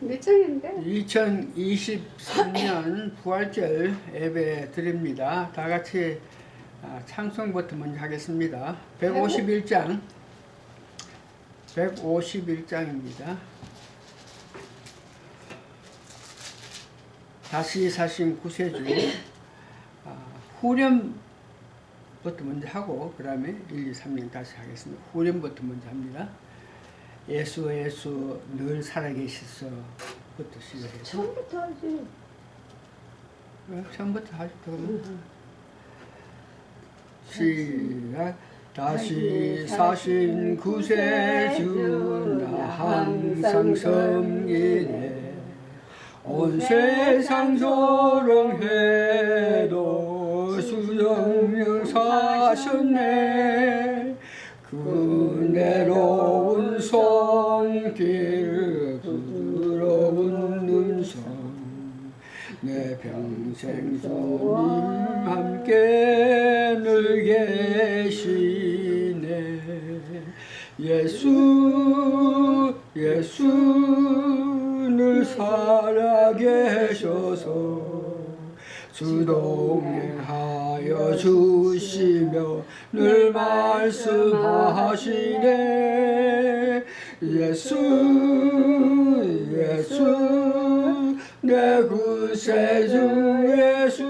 몇 장인데? 2023년 부활절 예배 드립니다. 다 같이 찬송부터 먼저 하겠습니다. 151장 151장입니다. 다시 사신 구세주 후렴부터 먼저 하고 그 다음에 1, 2, 3년 다시 하겠습니다. 후렴부터 먼저 합니다. 예수 예수 늘 살아계시소 부터 시작해요. 처음부터 하지. 처음부터 하죠. 시작. 다시 사신 구세주 나 항상 섬기네. 온 세상 조롱해도 수정령 사셨네. 그네로운 손길 부드러운 음성 내 평생 주님 함께 늘 계시네. 예수 예수 늘 살아계셔서 주 동행하여 주시며 늘 말씀하시네. 예수 예수 내 구세주 예수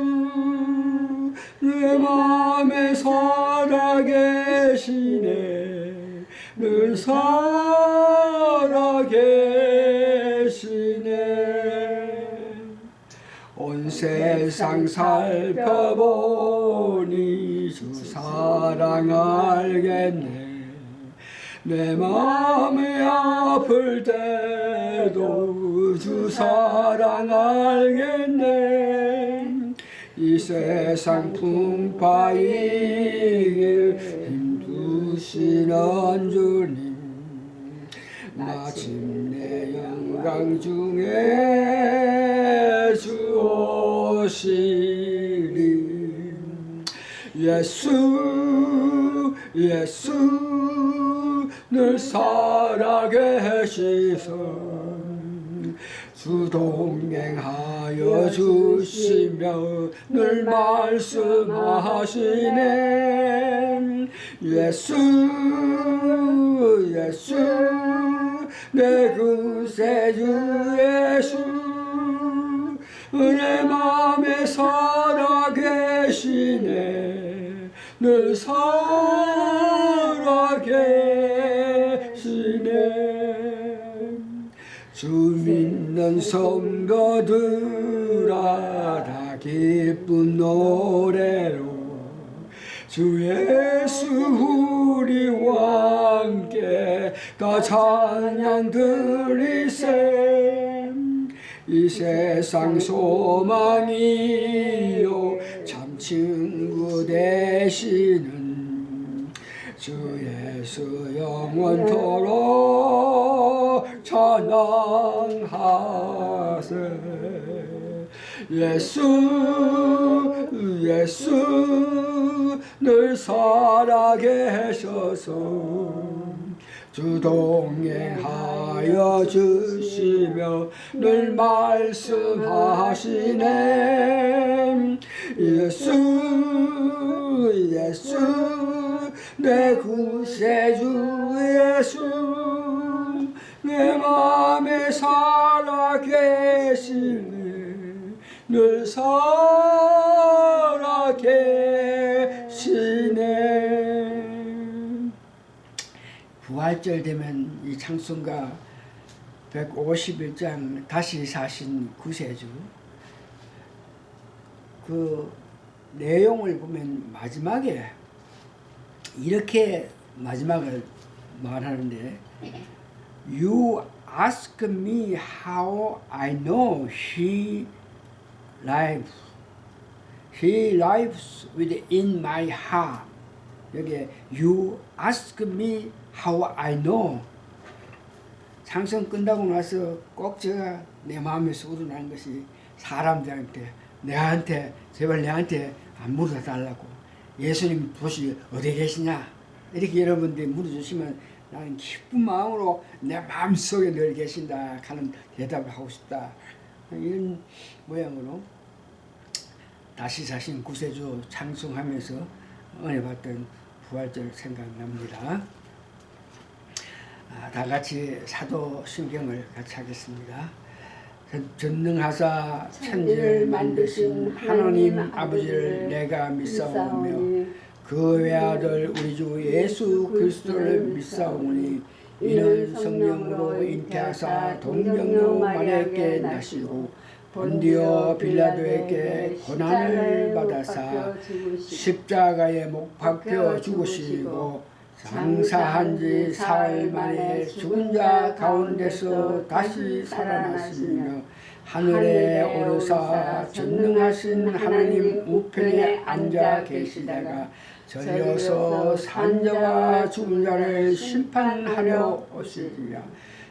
내 맘에 살아계시네. 늘 살아계시네. 온 세상 살펴보니 주 사랑 알겠네. 내 마음이 아플 때도 주 사랑 알겠네. 이 세상 풍파 이길 힘주시는 주님 마침내 영광 중에 주 오시리. 예수 예수 늘 살아계시소 주 동행하여 주시며 늘 말씀하시네. 예수 예수 내 구세주 예수 내 맘에 살아계시네. 늘 살아계시네. 주 믿는 성도들아 다 기쁜 노래로 주 예수 우리와 함께 다 찬양 드리세. 이 세상 소망이요 참 친구 되시는 주 예수 영원토록 찬양하세. 예수 예수 늘 살아계셔서 주 동행하여 주시며 늘 말씀하시네. 예수 예수 내 구세주 예수 내 맘에 살아계시네. 늘 살아계시네. 부활절 되면 이 찬송가 151장 다시 사신 구세주 그 내용을 보면 마지막에 이렇게 마지막을 말하는데 You ask me how I know he lives. He lives within my heart. 여기 You ask me how I know. 찬송 끝나고 나서 꼭 제가 내 마음에서 우러나는 것이 사람들한테 내한테 제발 내한테 안 물어달라고. 예수님 도시 어디 계시냐 이렇게 여러분들이 물어주시면 나는 기쁜 마음으로 내 마음속에 늘 계신다 하는 대답을 하고 싶다. 이런 모양으로 다시 자신 구세주 찬송하면서 은혜 받던 부활절 생각납니다. 다 같이 사도신경을 같이 하겠습니다. 전능하사 천지를 만드신 하나님 아버지를 내가 믿사오며 그 외아들 우리 주 예수 그리스도를 믿사오니 이는 성령으로 잉태하사 동정녀 마리아에게 나시고 본디오 빌라도에게 고난을 받아사 십자가에 못 박혀 죽으시고 장사한 지 사흘 만에 죽은 자 가운데서 다시 살아나시며 하늘에 오르사 전능하신 하나님 우편에 앉아 계시다가 절려서 산 자와 죽은 자를 심판하려 오시리라.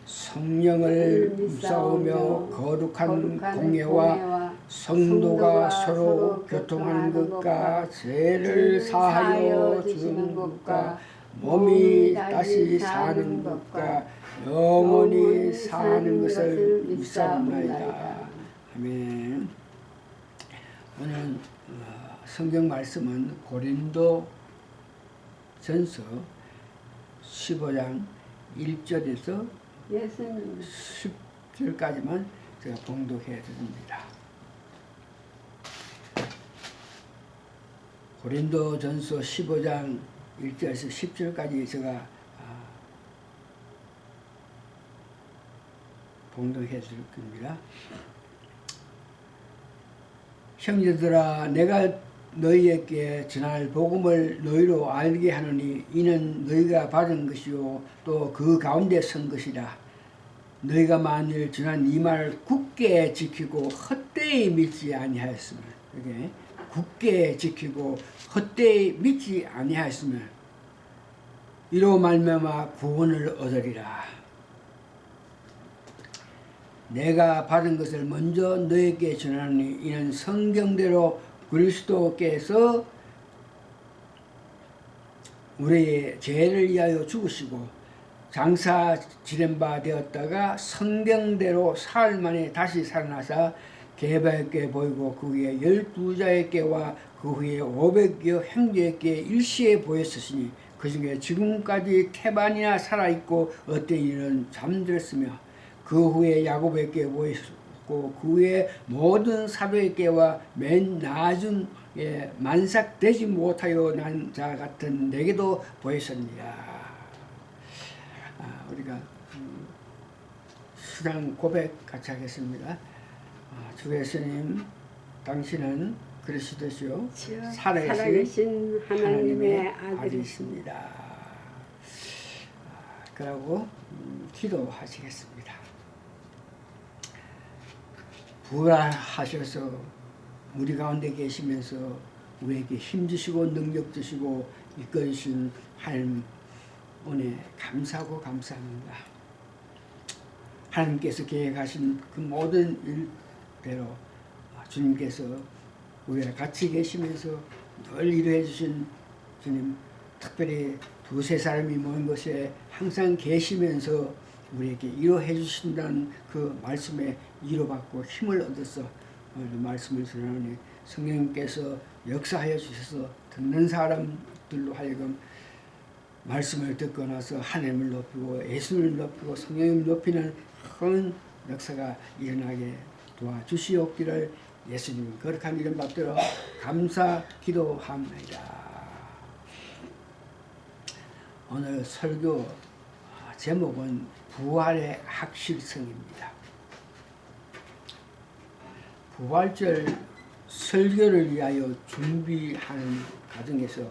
성령을 입사오며 거룩한 공예와 성도가 서로 교통하는 것과 죄를 사하여 주는 것과 몸이 다시 사는 것과 영원히 사는 것을 입사옵나이다. 아멘. 오늘 성경 말씀은 고린도 전서 15장 1절에서 10절까지만 제가 봉독해 드립니다. 고린도 전서 15장 1절에서 10절까지 제가 봉독해 줄 겁니다. 형제들아, 내가 너희에게 전할 복음을 너희로 알게 하노니 이는 너희가 받은 것이요 또 그 가운데 선 것이라. 너희가 만일 전한 이 말을 굳게 지키고 헛되이 믿지 아니하였으면, 이게 굳게 지키고 헛되이 믿지 아니하였으면 이로 말미암아 구원을 얻으리라. 내가 받은 것을 먼저 너에게 전하니 이는 성경대로 그리스도께서 우리의 죄를 위하여 죽으시고 장사 지낸 바 되었다가 성경대로 사흘 만에 다시 살아나사 게바에게 보이고 그 후에 12자에게와 그 후에 500여 형제에게 일시에 보였으니 그 중에 지금까지 태반이나 살아있고 어떤 이는 잠들었으며 그 후에 야곱에게 보였고 그 후에 모든 사도에게와 맨 나중 만삭되지 못하여 난 자 같은 내게도 보였습니다. 우리가 수장 고백 같이 하겠습니다. 주 예수님, 당신은 그리스도시요 살아계신 하나님의 아들이십니다. 그러고 기도하시겠습니다. 부활하셔서 우리 가운데 계시면서 우리에게 힘주시고 능력 주시고 이끌으신 하나님 은혜 감사하고 감사합니다. 하나님께서 계획하신 그 모든 일대로 주님께서 우리와 같이 계시면서 늘 이루해 주신 주님, 특별히 두세 사람이 모인 곳에 항상 계시면서 우리에게 이루해 주신다는 그 말씀에 위로받고 힘을 얻어서 오늘 말씀을 전하니 성령님께서 역사하여 주셔서 듣는 사람들로 하여금 말씀을 듣고 나서 하나님을 높이고 예수를 높이고 성령님을 높이는 큰 역사가 일어나게 도와주시옵기를 예수님 거룩한 이름 받들어 감사 기도합니다. 오늘 설교 제목은 부활의 확실성입니다. 부활절 설교를 위하여 준비하는 과정에서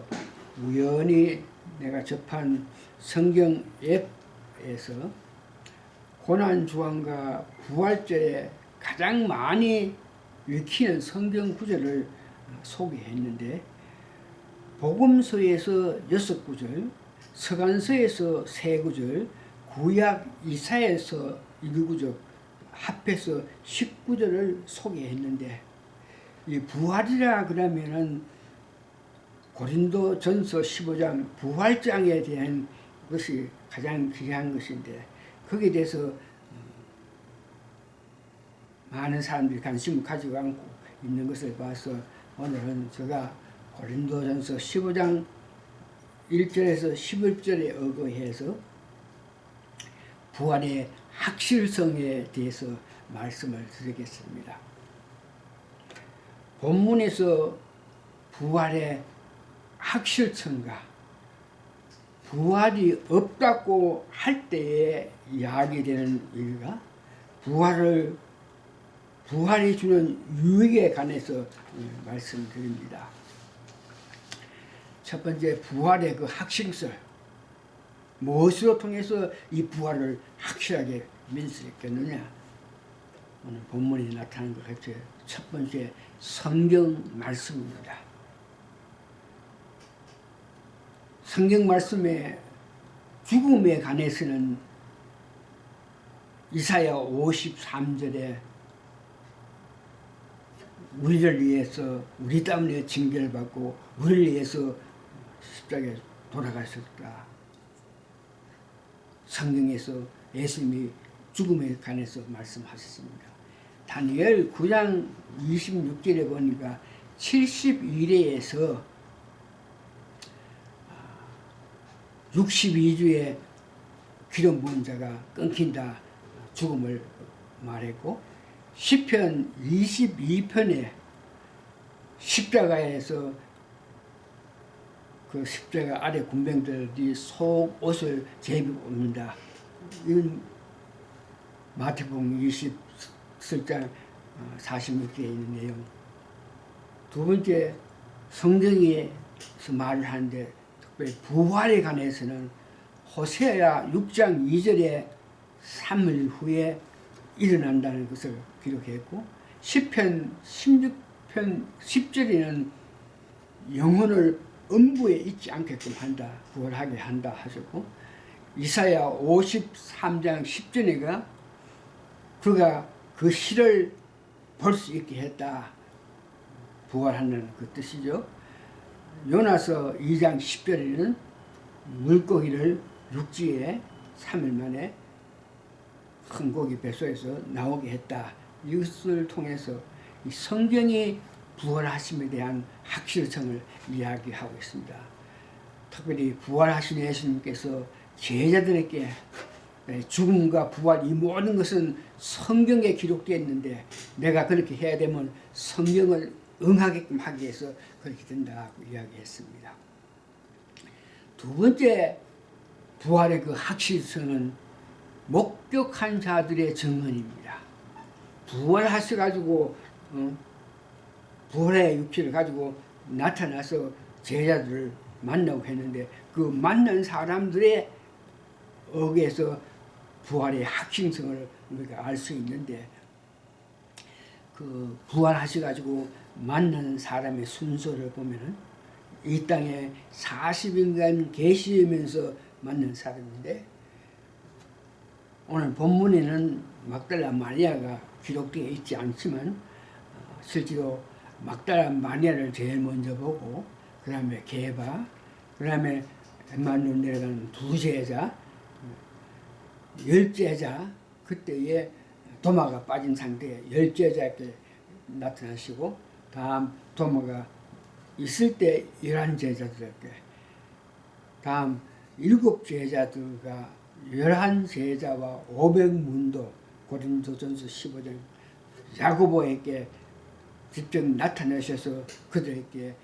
우연히 내가 접한 성경 앱에서 고난주간과 부활절에 가장 많이 읽히는 성경 구절을 소개했는데 복음서에서 6구절, 서간서에서 3구절, 구약 이사야에서 1구절 합해서 19절을 소개했는데 이 부활이라 그러면은 고린도 전서 15장 부활장에 대한 것이 가장 귀한 것인데 거기에 대해서 많은 사람들이 관심을 가지고 않고 있는 것을 봐서 오늘은 제가 고린도전서 15장 1절에서 11절에 의거해서 부활의 확실성에 대해서 말씀을 드리겠습니다. 본문에서 부활의 확실성과 부활이 없다고 할 때에 이야기되는 일과 부활이 주는 유익에 관해서 말씀드립니다. 첫 번째, 부활의 그 확실성. 무엇으로 통해서 이 부활을 확실하게 믿을 수 있겠느냐? 오늘 본문에 나타난 것 같이 첫 번째, 성경 말씀입니다. 성경 말씀의 죽음에 관해서는 이사야 53절에 우리를 위해서 우리 때문에 징계를 받고 우리를 위해서 십자가에 돌아가셨다. 성경에서 예수님이 죽음에 관해서 말씀하셨습니다. 다니엘 9장 26절에 보니까 71회에서 62주에 기름 부은 자가 끊긴다 죽음을 말했고 시편 22편에 십자가에서 그 십자가 아래 군병들이 속옷을 제입는다. 이건 마태복음 27장 46절에 있는 내용. 두 번째, 성경에서 말을 하는데 특별히 부활에 관해서는 호세아 6장 2절에 3일 후에 일어난다는 것을 기록했고 시편 16편 10절에는 영혼을 음부에 있지 않게끔 한다, 부활하게 한다 하셨고 이사야 53장 10절에가 그가 그 시를 볼 수 있게 했다, 부활하는 그 뜻이죠. 요나서 2장 10절에는 물고기를 육지에 3일 만에 큰 고기 뱃속에서 나오게 했다. 이것을 통해서 이 성경이 부활하심에 대한 확실성을 이야기하고 있습니다. 특별히 부활하신 예수님께서 제자들에게 죽음과 부활 이 모든 것은 성경에 기록되어 있는데 내가 그렇게 해야 되면 성경을 응하게끔 하기 위해서 그렇게 된다고 이야기했습니다. 두 번째, 부활의 그 확실성은 목격한 자들의 증언입니다. 부활하셔가지고 부활의 육체를 가지고 나타나서 제자들을 만나고 했는데 그 만난 사람들의 의해서 부활의 확실성을 우리가 알 수 있는데 그 부활하셔가지고 만나는 사람의 순서를 보면은 이 땅에 40일간 계시면서 만난 사람인데 오늘 본문에는 막달라 마리아가 기록되어 있지 않지만 실제로 막달라 마리아를 제일 먼저 보고 그 다음에 게바, 그 다음에 엠마누엘 내려가는 두 제자, 10제자, 그때에 도마가 빠진 상태에 10제자께 나타나시고 다음 도마가 있을 때 11제자들에게 다음 7제자들과 11제자와 500문도 고린도전서 15장 야고보에게 직접 나타나셔서 그들에게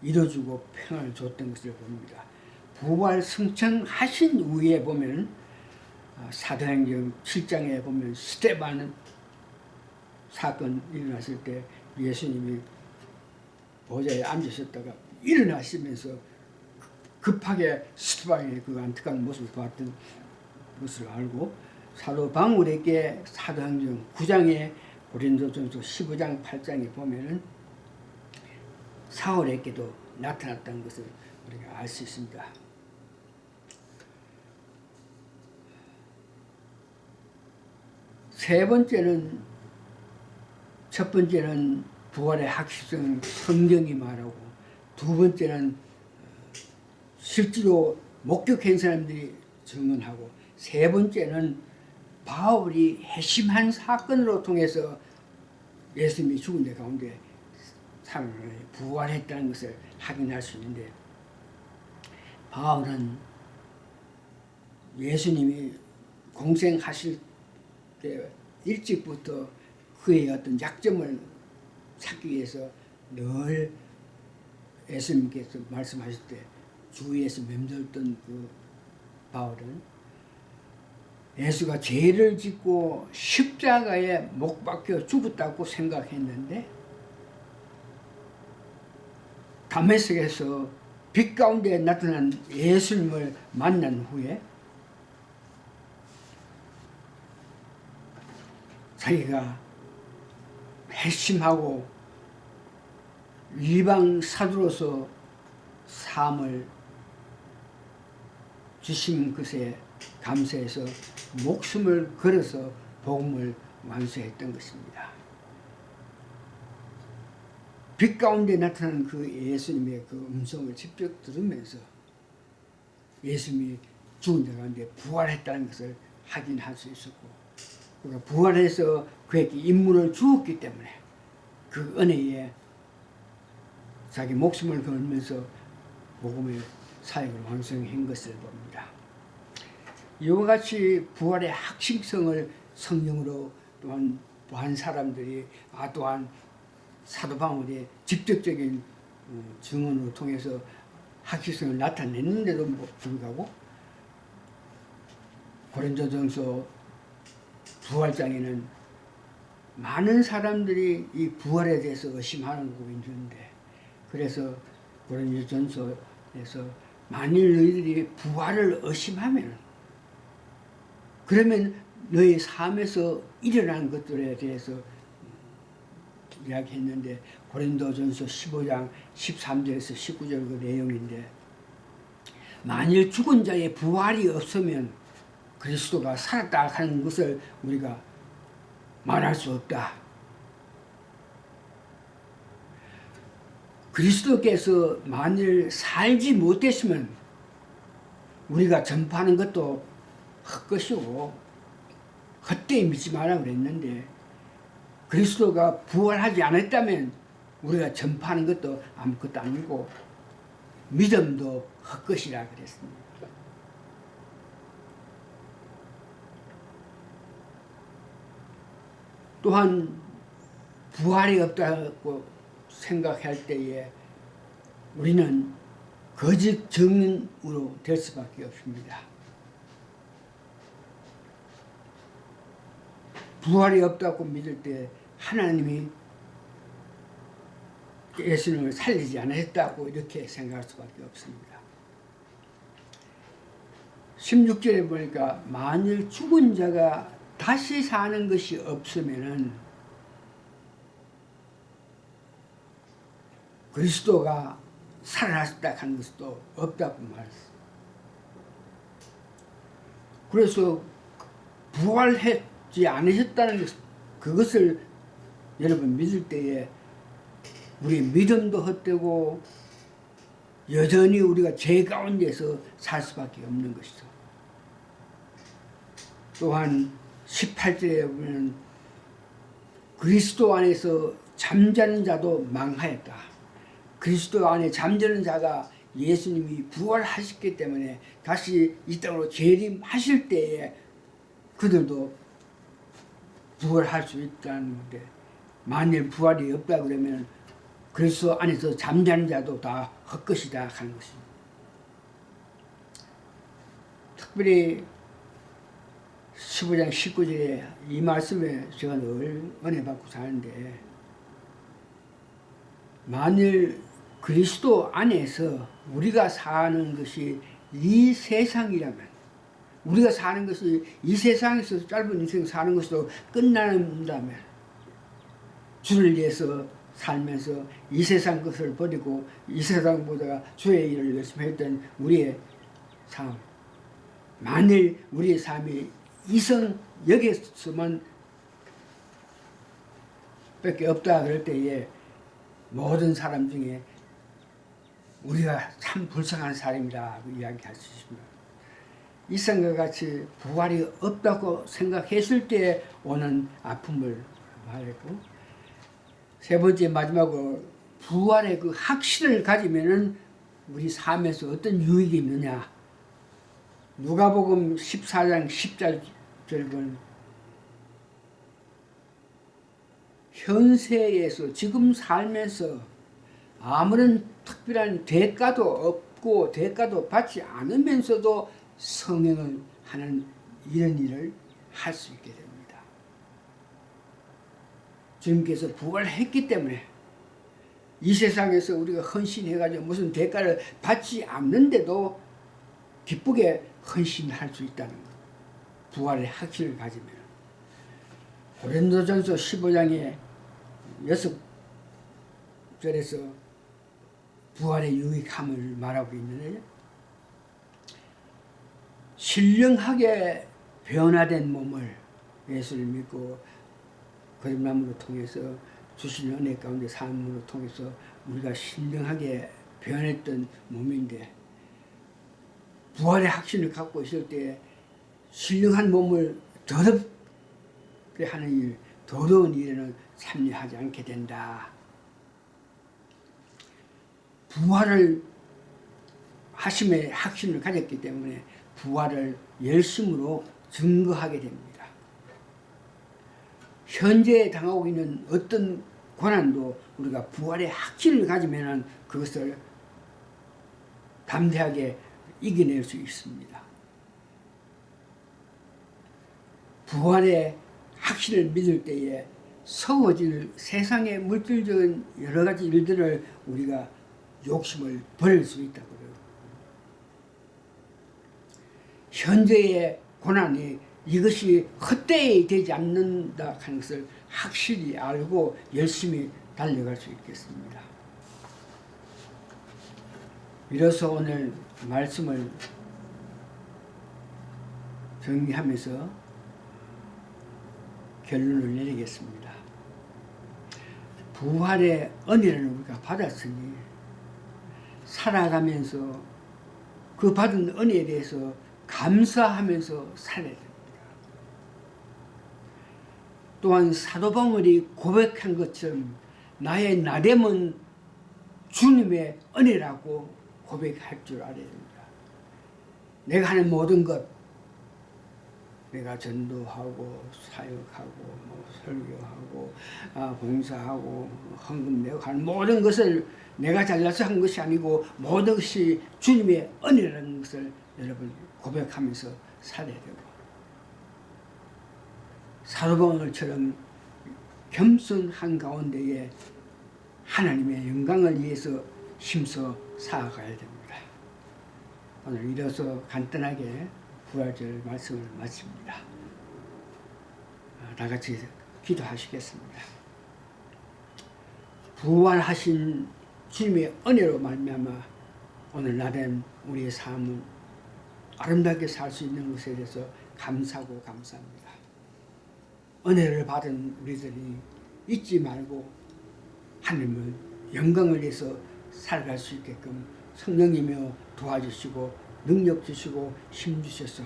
이뤄주고 평안을 줬던 것을 봅니다. 부활 승천하신 후에 보면 사도행전 7장에 보면 스데반 사건 일어났을 때 예수님이 보좌에 앉으셨다가 일어나시면서 급하게 스데반의 그 안타까운 모습을 보았던 것을 알고 사도 바울에게 사도행전 9장에 고린도전서 15장 8장에 보면은 사울에게도 나타났다는 것을 우리가 알 수 있습니다. 세 번째는 첫 번째는 부활의 확실성 성경이 말하고 두 번째는 실제로 목격한 사람들이 증언하고, 세 번째는 바울이 핵심한 사건으로 통해서 예수님이 죽은 데 가운데 부활했다는 것을 확인할 수 있는데, 바울은 예수님이 공생하실 때 일찍부터 그의 어떤 약점을 찾기 위해서 늘 예수님께서 말씀하실 때 주위에서 맴돌던 그 바울은 예수가 죄를 짓고 십자가에 못 박혀 죽었다고 생각했는데, 다메섹에서 빛 가운데 나타난 예수님을 만난 후에 자기가 핵심하고 이방 사도로서 삶을 주신 것에 감사해서 목숨을 걸어서 복음을 완수했던 것입니다. 빛 가운데 나타난 그 예수님의 그 음성을 직접 들으면서 예수님이 죽은 자 가운데 부활했다는 것을 확인할 수 있었고, 그가 부활해서 그에게 임무를 주었기 때문에 그 은혜에 자기 목숨을 걸면서 복음의 사역을 완성한 것을 봅니다. 이와 같이 부활의 확실성을 성령으로 또한 보한 사람들이 또한 사도 바울의 직접적인 증언을 통해서 확실성을 나타냈는데도 불구하고 고린도전서 부활장에는 많은 사람들이 이 부활에 대해서 의심하는 거 있는데, 그래서 고린도전서에서 만일 너희들이 부활을 의심하면, 그러면 너희 삶에서 일어난 것들에 대해서 이야기했는데, 고린도전서 15장 13절에서 19절 그 내용인데, 만일 죽은 자의 부활이 없으면 그리스도가 살았다 하는 것을 우리가 말할 수 없다. 그리스도께서 만일 살지 못했으면 우리가 전파하는 것도 헛것이고 헛되이 믿지 마라 그랬는데, 그리스도가 부활하지 않았다면 우리가 전파하는 것도 아무것도 아니고 믿음도 헛것이라 그랬습니다. 또한 부활이 없다고 생각할 때에 우리는 거짓 증인으로 될 수밖에 없습니다. 부활이 없다고 믿을 때 하나님이 예수님을 살리지 않았다고 이렇게 생각할 수밖에 없습니다. 16절에 보니까 만일 죽은 자가 다시 사는 것이 없으면은 그리스도가 살아났다 하는 것도 없다고 말했어요. 그래서 부활했지 않으셨다는 것, 그것을 여러분 믿을 때에 우리 믿음도 헛되고 여전히 우리가 죄 가운데서 살 수밖에 없는 것이죠. 또한 18절에 보면 그리스도 안에서 잠자는 자도 망하였다. 그리스도 안에 잠자는 자가 예수님이 부활하셨기 때문에 다시 이 땅으로 재림하실 때에 그들도 부활할 수 있다는 건데, 만일 부활이 없다 그러면 그리스도 안에서 잠자는 자도 다 헛것이다 하는 것입니다. 특별히 15장 19절에 이 말씀에 제가 늘 은혜 받고 사는데, 만일 그리스도 안에서 우리가 사는 것이 이 세상이라면, 우리가 사는 것이 이 세상에서 짧은 인생 사는 것으로 끝난다면, 주를 위해서 살면서 이 세상 것을 버리고 이 세상보다 주의 일을 열심히 했던 우리의 삶, 만일 우리의 삶이 이성 여기서만 밖에 없다 그럴 때에 모든 사람 중에 우리가 참 불쌍한 사람이라고 이야기할 수 있습니다. 이상과 같이 부활이 없다고 생각했을 때 오는 아픔을 말했고, 세 번째 마지막으로 부활의 그 확신을 가지면은 우리 삶에서 어떤 유익이 있느냐. 누가복음 14장 10절 현세에서 지금 살면서 아무런 특별한 대가도 없고 대가도 받지 않으면서도 성행을 하는 이런 일을 할 수 있게 됩니다. 주님께서 부활했기 때문에 이 세상에서 우리가 헌신해가지고 무슨 대가를 받지 않는데도 기쁘게 헌신할 수 있다는 것. 부활의 확신을 가지면. 고린도전서 15장에 6절에서 부활의 유익함을 말하고 있는데, 신령하게 변화된 몸을 예수를 믿고 거듭남으로 통해서 주신 은혜 가운데 삶으로 통해서 우리가 신령하게 변했던 몸인데, 부활의 확신을 갖고 있을 때 신령한 몸을 더럽게 하는 일, 더러운 일에는 참여하지 않게 된다. 부활을 하심의 확신을 가졌기 때문에 부활을 열심으로 증거하게 됩니다. 현재 당하고 있는 어떤 고난도 우리가 부활의 확신을 가지면 그것을 담대하게 이겨낼 수 있습니다. 부활의 확신을 믿을 때에 서워질 세상의 물질적인 여러 가지 일들을 우리가 욕심을 버릴 수 있다고요. 현재의 고난이 이것이 헛되이 되지 않는다 하는 것을 확실히 알고 열심히 달려갈 수 있겠습니다. 이로써 오늘 말씀을 정리하면서 결론을 내리겠습니다. 부활의 은혜를 우리가 받았으니 살아가면서 그 받은 은혜에 대해서 감사하면서 살아야 됩니다. 또한 사도 바울이 고백한 것처럼 나의 나됨은 주님의 은혜라고 고백할 줄 알아야 됩니다. 내가 하는 모든 것, 내가 전도하고 사역하고 설교하고 봉사하고 헌금 내고 하는 모든 것을 내가 잘나서 한 것이 아니고 모든 것이 주님의 은혜라는 것을 여러분 고백하면서 살아야 되고, 사도 바울처럼 겸손한 가운데에 하나님의 영광을 위해서 힘써 살아가야 됩니다. 오늘 이래서 간단하게 부활절 말씀을 마칩니다. 다 같이 기도하시겠습니다. 부활하신 주님의 은혜로 말미암아 오늘 날엔 우리의 삶은 아름답게 살 수 있는 것에 대해서 감사하고 감사합니다. 은혜를 받은 우리들이 잊지 말고 하나님을 영광을 위해서 살아갈 수 있게끔 성령이며 도와주시고 능력 주시고 힘 주셔서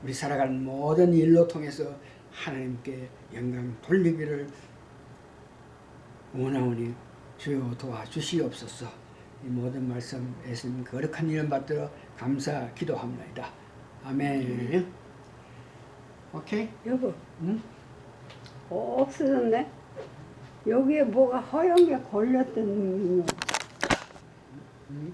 우리 살아가는 모든 일로 통해서 하나님께 영광 돌리기를 원하오니 주여 도와주시옵소서. 이 모든 말씀 예수님 거룩한 이름 받들어 감사 기도합니다. 아멘. 오케이? 여보, 응? 없어졌네? 여기에 뭐가 허연 게 걸렸던